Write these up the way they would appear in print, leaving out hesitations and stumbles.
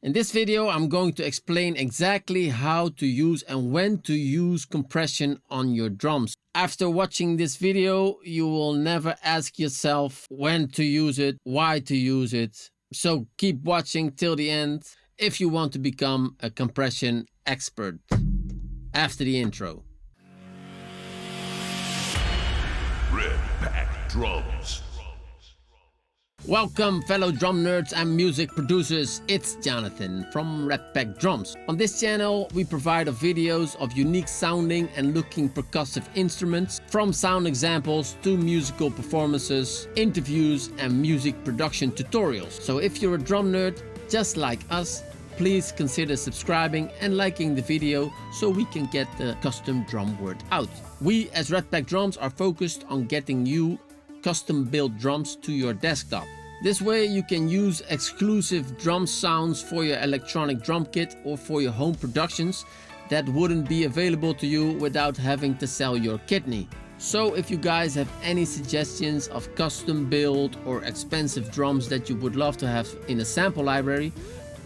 In this video, I'm going to explain exactly how to use and when to use compression on your drums. After watching this video, you will never ask yourself when to use it, why to use it. So keep watching till the end if you want to become a compression expert. After the intro. Red Pack Drums. Welcome fellow drum nerds and music producers, it's Jonathan from Red Pack Drums. On this channel we provide videos of unique sounding and looking percussive instruments, from sound examples to musical performances, interviews and music production tutorials. So if you're a drum nerd just like us, please consider subscribing and liking the video so we can get the custom drum word out. We as Red Pack Drums are focused on getting you custom built drums to your desktop. This way you can use exclusive drum sounds for your electronic drum kit or for your home productions that wouldn't be available to you without having to sell your kidney. So if you guys have any suggestions of custom built or expensive drums that you would love to have in a sample library,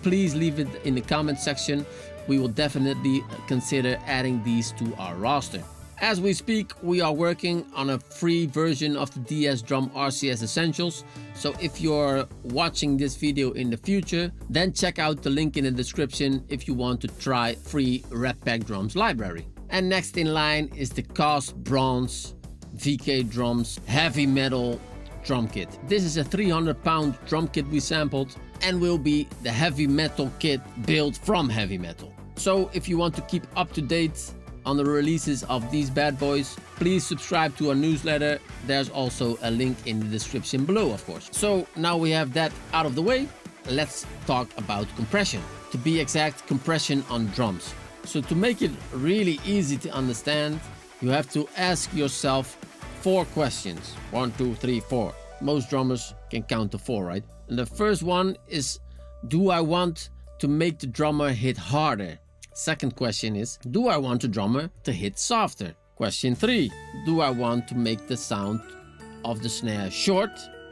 please leave it in the comment section. We will definitely consider adding these to our roster. As we speak, we are working on a free version of the DS Drum RCS Essentials. So if you're watching this video in the future, then check out the link in the description if you want to try free Red Pack Drums library. And next in line is the cast bronze VK Drums heavy metal drum kit. This is a 300-pound drum kit we sampled and will be the heavy metal kit built from heavy metal. So if you want to keep up to date on the releases of these bad boys, please subscribe to our newsletter. There's also a link in the description below, of course. So now we have that out of the way, let's talk about compression. To be exact, compression on drums. So to make it really easy to understand, you have to ask yourself 4 questions. 1, 2, 3, 4. Most drummers can count to 4, right? And the first one is, do I want to make the drummer hit harder? Second question is, do I want the drummer to hit softer? Question 3, do I want to make the sound of the snare short?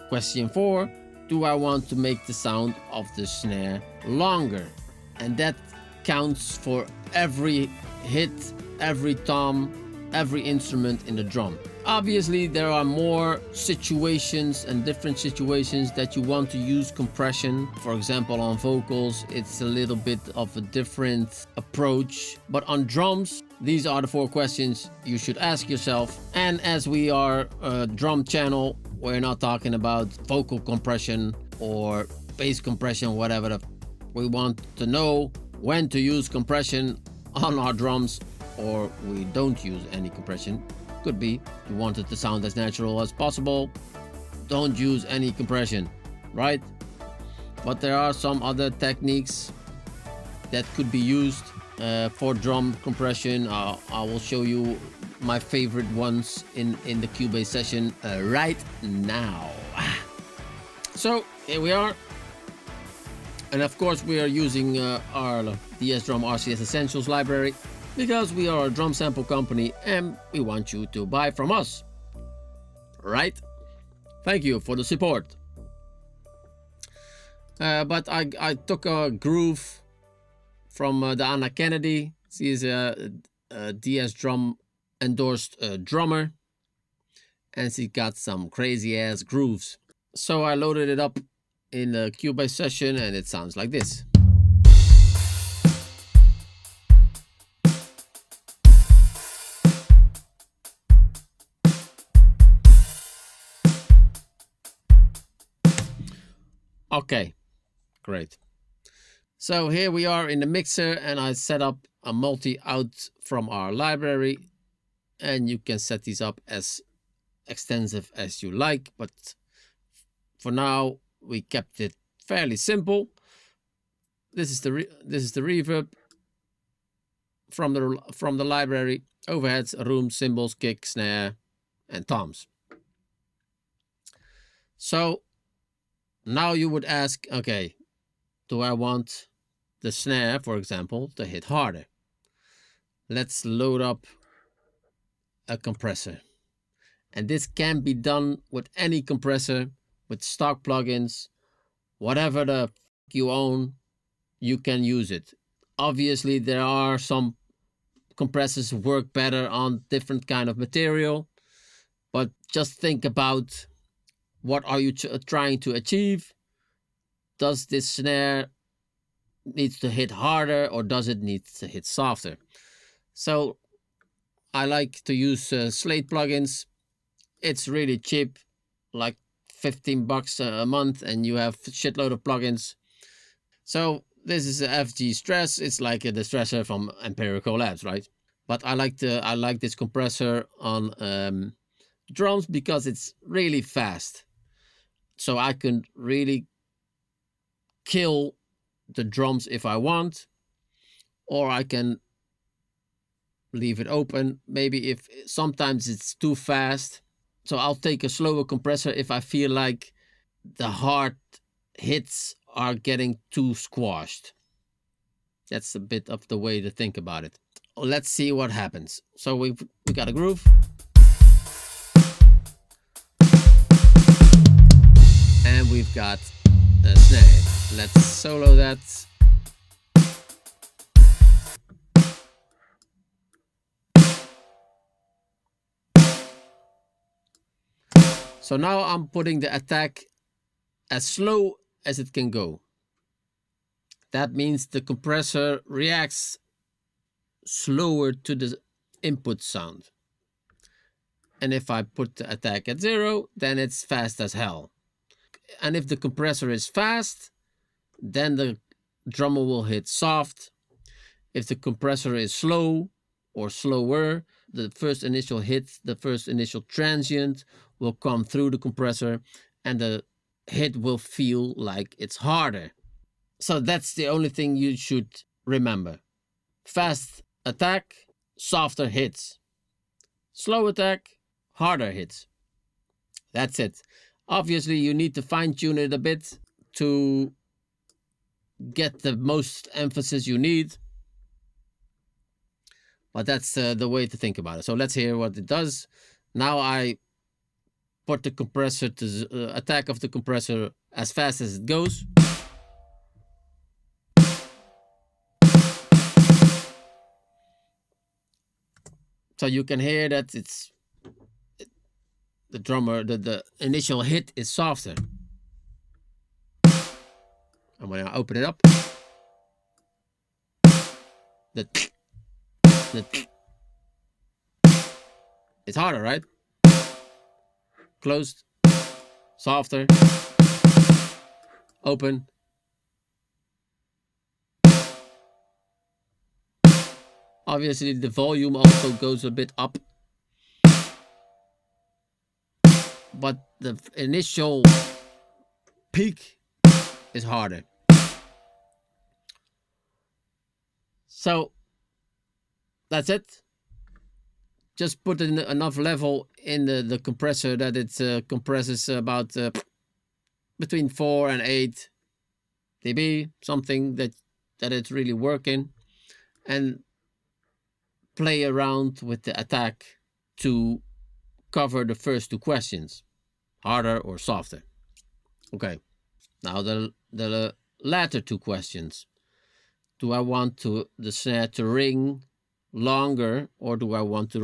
Question 4, do I want to make the sound of the snare longer? And that counts for every hit, every tom, every instrument in the drum. Obviously there are more situations and different situations that you want to use compression. For example, on vocals it's a little bit of a different approach, but on drums these are the 4 questions you should ask yourself. And as we are a drum channel, we're not talking about vocal compression or bass compression, whatever. We want to know when to use compression on our drums, or we don't use any compression. Could be you want it to sound as natural as possible, don't use any compression, right? But there are some other techniques that could be used for drum compression. I will show you my favorite ones in the Cubase session right now. So here we are, and of course we are using our DS Drum RCS Essentials library, because we are a drum sample company and we want you to buy from us, right? Thank you for the support. But I took a groove from the Anna Kennedy. She is a DS Drum endorsed drummer, and she got some crazy ass grooves. So I loaded it up in the Cubase session and it sounds like this. Okay, great. So here we are in the mixer, and I set up a multi-out from our library, and you can set these up as extensive as you like, but for now we kept it fairly simple. This is the reverb from the library: overheads, rooms, cymbals, kick, snare, and toms. So now you would ask, okay, do I want the snare, for example, to hit harder? Let's load up a compressor. And this can be done with any compressor, with stock plugins, whatever the you own. you can use it. Obviously, there are some compressors work better on different kind of material, but just think about what are you trying to achieve. Does this snare needs to hit harder, or does it need to hit softer? So I like to use Slate plugins. It's really cheap, like 15 bucks a month, and you have a shitload of plugins. So this is a FG Stress. It's like the stressor from Empirical Labs, right? But I like this compressor on drums because it's really fast. So I can really kill the drums if I want, or I can leave it open. Maybe if sometimes it's too fast. So I'll take a slower compressor if I feel like the hard hits are getting too squashed. That's a bit of the way to think about it. Let's see what happens. So we got a groove. And we've got a snare. Let's solo that. So now I'm putting the attack as slow as it can go. That means the compressor reacts slower to the input sound. And if I put the attack at 0, then it's fast as hell. And if the compressor is fast, then the drummer will hit soft. If the compressor is slow or slower, the first initial hit, the first initial transient will come through the compressor, and the hit will feel like it's harder. So that's the only thing you should remember. Fast attack, softer hits. Slow attack, harder hits. That's it. Obviously, you need to fine-tune it a bit to get the most emphasis you need. But that's the way to think about it. So let's hear what it does. Now I put the compressor to attack of the compressor as fast as it goes. So you can hear that the drummer, the initial hit is softer. And when I open it up, it's harder, right? Closed, softer, open. Obviously, the volume also goes a bit up, but the initial peak is harder. So that's it. Just put in enough level in the compressor that it compresses about between 4 and 8 dB, something that it's really working, and play around with the attack to cover the first two questions, harder or softer. Okay, now the latter two questions. Do I want the snare to ring longer, or do I want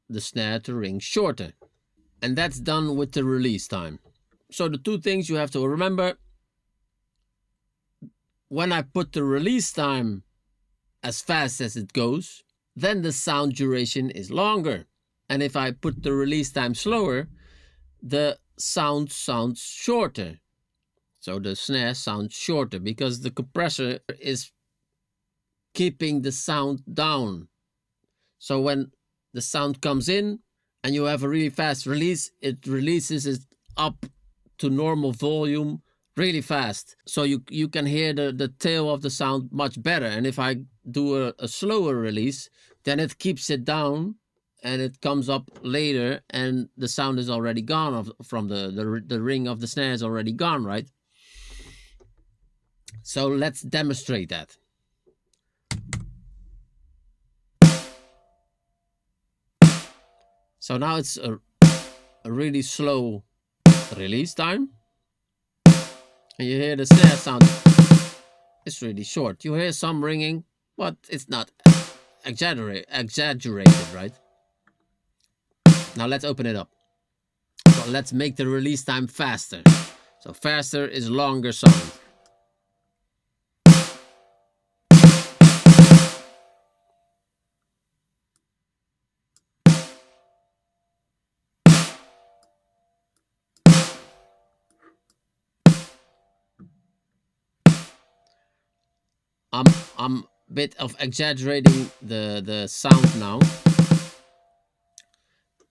the snare to ring shorter? And that's done with the release time. So the two things you have to remember: when I put the release time as fast as it goes, then the sound duration is longer. And if I put the release time slower, the sound sounds shorter. So the snare sounds shorter because the compressor is keeping the sound down. So when the sound comes in and you have a really fast release, it releases it up to normal volume really fast. So you can hear the tail of the sound much better. And if I do a slower release, then it keeps it down and it comes up later and the sound is already gone from the ring of the snare is already gone, right? So let's demonstrate that. So now it's a really slow release time. And you hear the snare sound is really short. You hear some ringing, but it's not exaggerated, right? Now let's open it up. So let's make the release time faster. So faster is longer sound. I'm a bit of exaggerating the sound now.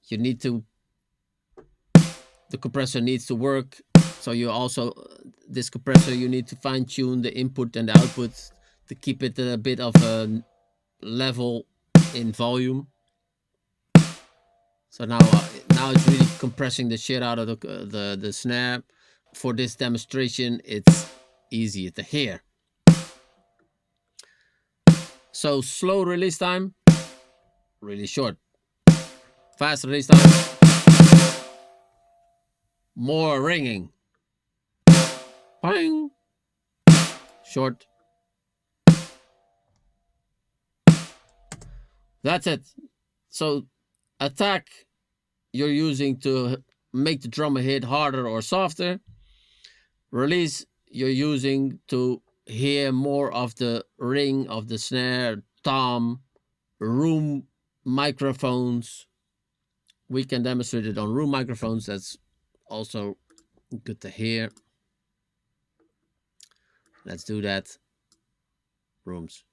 You need to, the compressor needs to work. So you also, this compressor, you need to fine tune the input and the output to keep it a bit of a level in volume. So now it's really compressing the shit out of the snare. For this demonstration, it's easier to hear. So slow release time, really short. Fast release time, more ringing. Bang. Short. That's it. So attack you're using to make the drummer hit harder or softer. Release you're using to hear more of the ring of the snare, tom, room microphones. We can demonstrate it on room microphones. That's also good to hear. Let's do that. Rooms.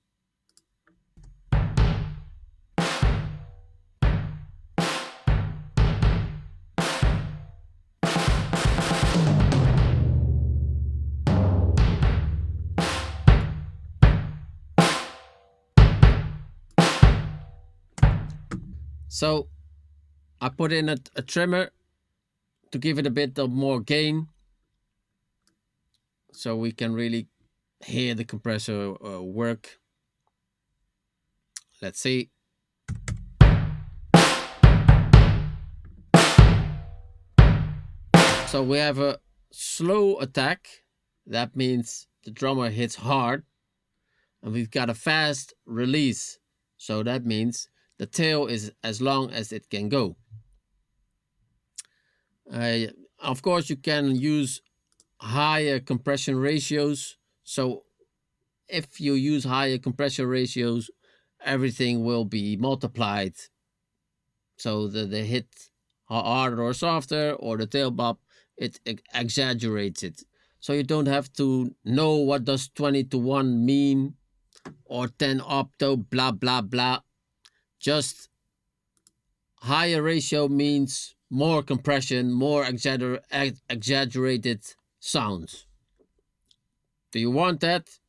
So I put in a trimmer to give it a bit of more gain, so we can really hear the compressor work. Let's see. So we have a slow attack. That means the drummer hits hard. And we've got a fast release. So that means the tail is as long as it can go. Of course, you can use higher compression ratios. So if you use higher compression ratios, everything will be multiplied. So the hit harder or softer, or the tail bop, it exaggerates it. So you don't have to know what does 20:1 mean, or 10 octo, blah, blah, blah. Just higher ratio means more compression, more exaggerated sounds. Do you want that?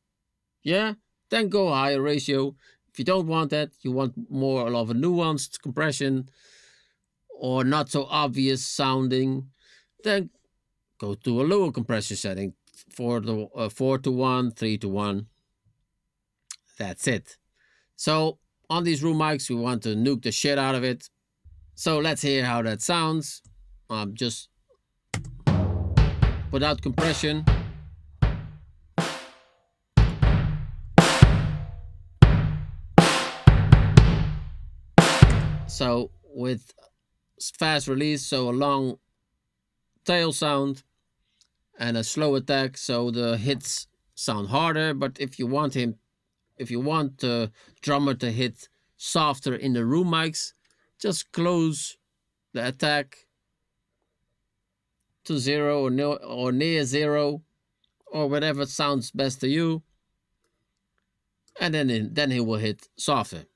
Yeah? Then go higher ratio. If you don't want that, you want more of a nuanced compression or not so obvious sounding, then go to a lower compressor setting, 4:1, 3:1. That's it. So on these room mics, we want to nuke the shit out of it. So let's hear how that sounds. Just without compression. So with fast release, so a long tail sound, and a slow attack, so the hits sound harder. But if you want the drummer to hit softer in the room mics, just close the attack to 0 or near 0, or whatever sounds best to you, and then he will hit softer.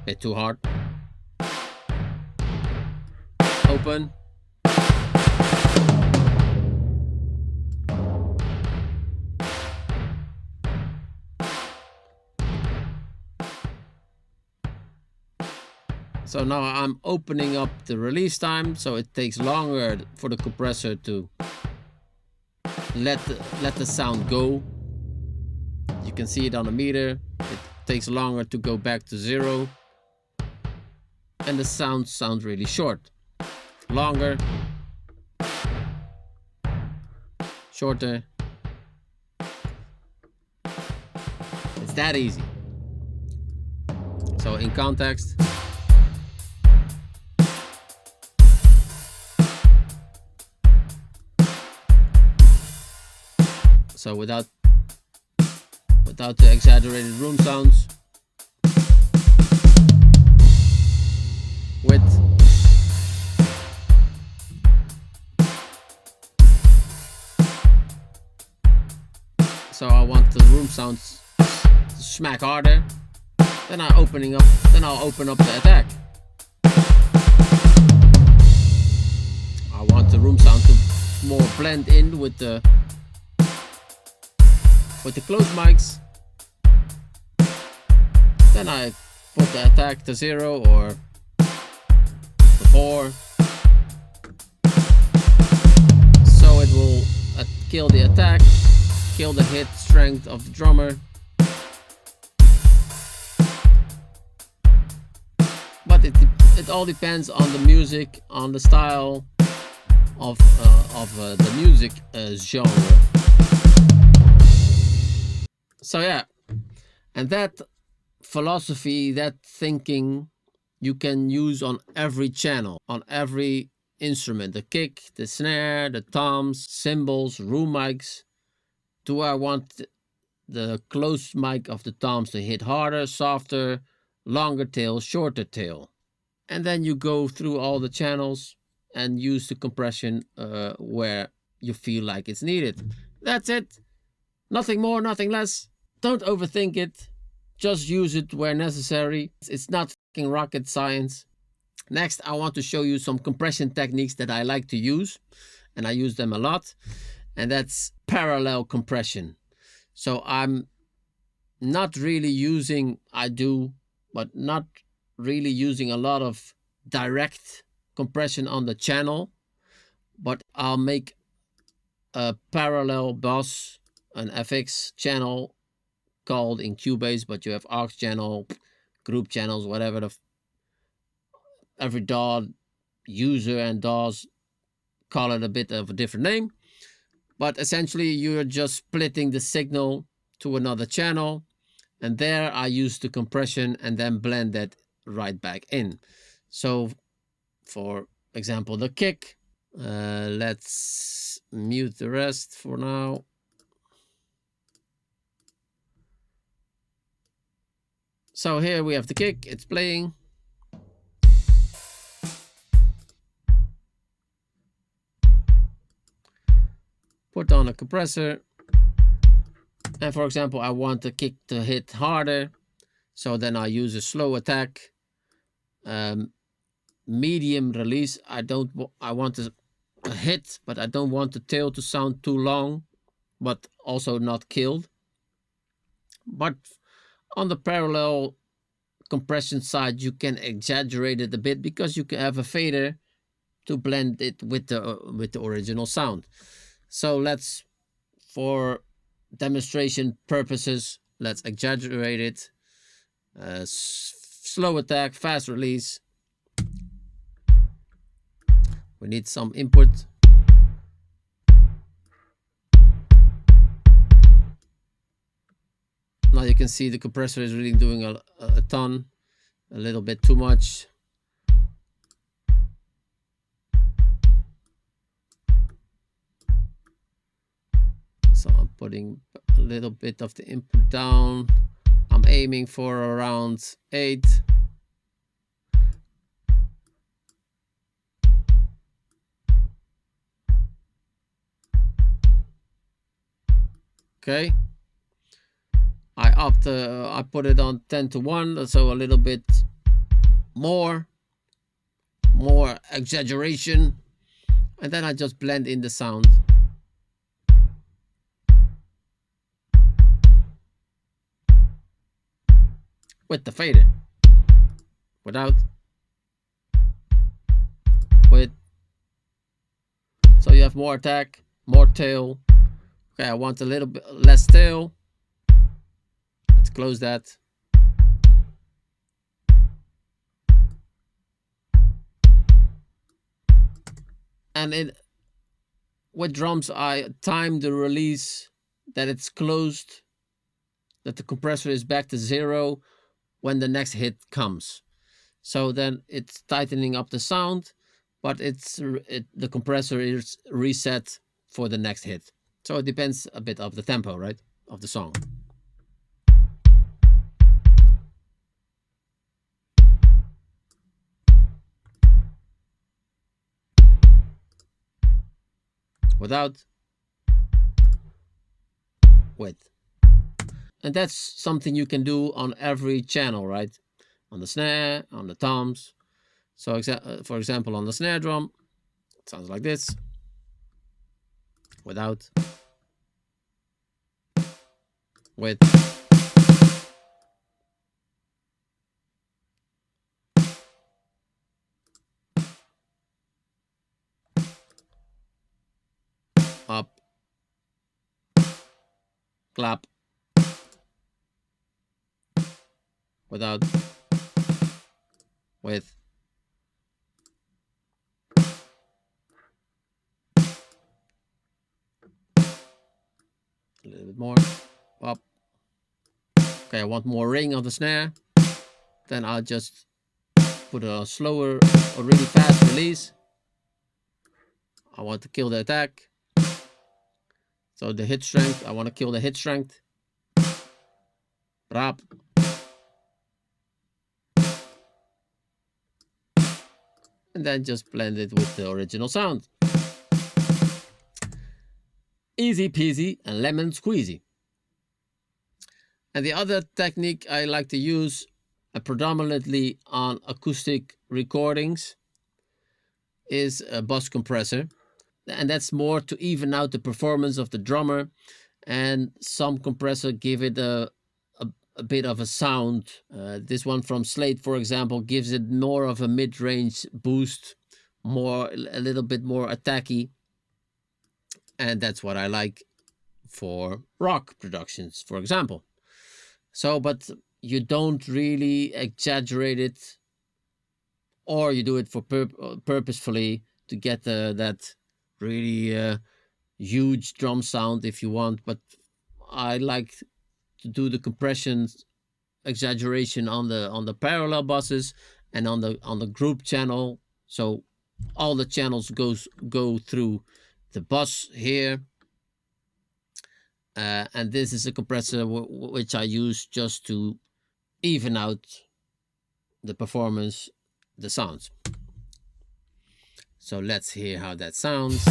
Bit too hard. Open. So now I'm opening up the release time, so it takes longer for the compressor to let the sound go. You can see it on the meter. It takes longer to go back to 0. and the sounds sound really short. Longer, shorter. It's that easy. So in context, so without the exaggerated room sounds, with so I want the room sounds to smack harder. Then I'll open up the attack. I want the room sound to more blend in with the closed mics. Then I put the attack to 0 or to 4, so it will kill the attack, kill the hit strength of the drummer. But it all depends on the music, on the style of the music genre. So yeah, and that philosophy, that thinking, you can use on every channel, on every instrument, the kick, the snare, the toms, cymbals, room mics. Do I want the closed mic of the toms to hit harder, softer, longer tail, shorter tail? And then you go through all the channels and use the compression where you feel like it's needed. That's it. Nothing more, nothing less. Don't overthink it. Just use it where necessary. It's not fucking rocket science. Next, I want to show you some compression techniques that I like to use, and I use them a lot, and that's parallel compression. So I'm not really using, but not really using a lot of direct compression on the channel, but I'll make a parallel bus, an FX channel called in Cubase, but you have aux channel, group channels, whatever. Every DAW user and DAWs call it a bit of a different name, but essentially you're just splitting the signal to another channel, and there I use the compression and then blend that right back in. So for example, the kick, let's mute the rest for now. So here we have the kick, it's playing. Put on a compressor. And for example, I want the kick to hit harder. So then I use a slow attack. Medium release. I want a hit, but I don't want the tail to sound too long, but also not killed. But on the parallel compression side, you can exaggerate it a bit because you can have a fader to blend it with the original sound. So let's, for demonstration purposes, let's exaggerate it. Slow attack, fast release. We need some input. Now you can see the compressor is really doing a ton, a little bit too much. So I'm putting a little bit of the input down. I'm aiming for around 8. Okay. I put it on 10:1, so a little bit more exaggeration, and then I just blend in the sound. With the fader, without, with. So you have more attack, more tail. Okay, I want a little bit less tail. Let's close that. And with drums, I time the release that it's closed, that the compressor is back to 0 when the next hit comes. So then it's tightening up the sound, but the compressor is reset for the next hit. So it depends a bit of the tempo, right, of the song. Without, with. And that's something you can do on every channel, right? On the snare, on the toms. So for example, on the snare drum, it sounds like this. Without, with. Up, clap, without, with. A little bit more, up. Okay, I want more ring on the snare. Then I'll just put a slower or really fast release. I want to kill the attack. So the hit strength, I want to kill the hit strength. Rap. And then just blend it with the original sound. Easy peasy and lemon squeezy. And the other technique I like to use predominantly on acoustic recordings is a bus compressor. And that's more to even out the performance of the drummer. And some compressor give it a bit of a sound. This one from Slate, for example, gives it more of a mid-range boost, a little bit more attacky. And that's what I like for rock productions, for example. So, but you don't really exaggerate it, or you do it for purposefully to get that really huge drum sound if you want. But I like to do the compression exaggeration on the parallel buses and on the group channel. So all the channels go through the bus here. And this is a compressor which I use just to even out the performance, the sounds. So let's hear how that sounds.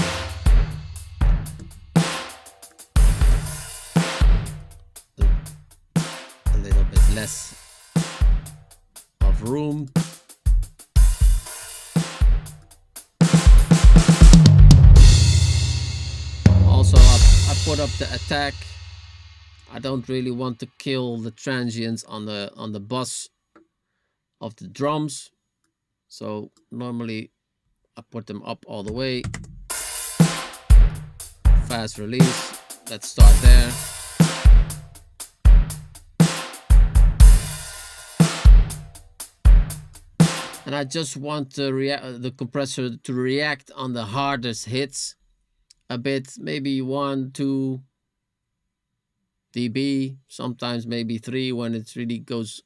A little bit less of room. Also, I put up the attack. I don't really want to kill the transients on the bus of the drums. So normally I put them up all the way. Fast release. Let's start there. And I just want the compressor to react on the hardest hits a bit, maybe 1, 2 dB, sometimes maybe 3 when it really goes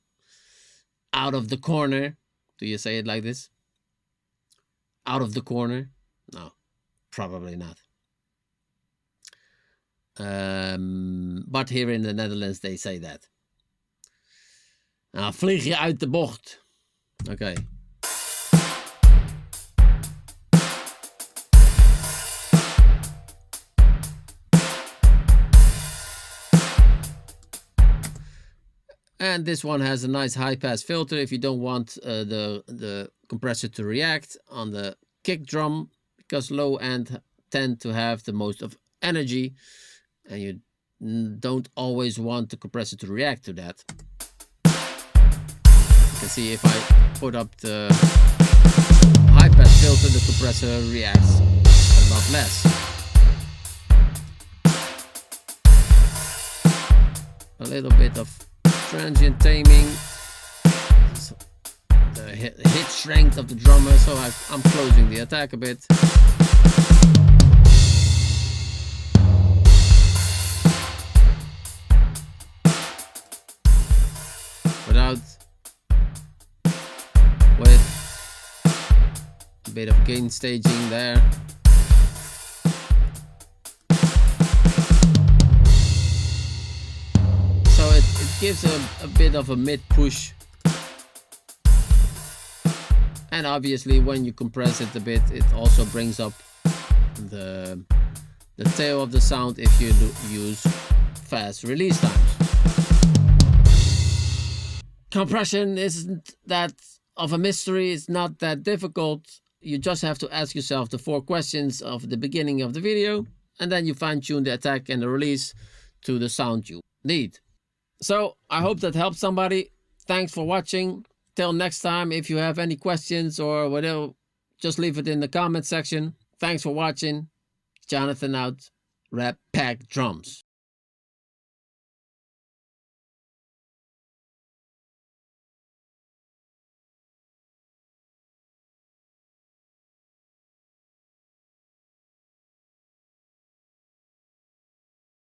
out of the corner. Do you say it like this? Out of the corner? No, probably not. But here in the Netherlands they say that. Nou, vlieg je uit de bocht. Okay. And this one has a nice high pass filter if you don't want the compressor to react on the kick drum, because low end tend to have the most of energy and you don't always want the compressor to react to that. You can see if I put up the high pass filter, the compressor reacts a lot less. A little bit of transient taming, the hit strength of the drummer, so I'm closing the attack a bit. bit of gain staging there. So it gives a bit of a mid push. And obviously when you compress it a bit, it also brings up the tail of the sound if you use fast release times. Compression isn't that of a mystery, it's not that difficult. You just have to ask yourself the 4 questions of the beginning of the video, and then you fine-tune the attack and the release to the sound you need. So I hope that helped somebody. Thanks for watching. Till next time, if you have any questions or whatever, just leave it in the comment section. Thanks for watching. Jonathan out. Red Pack Drums.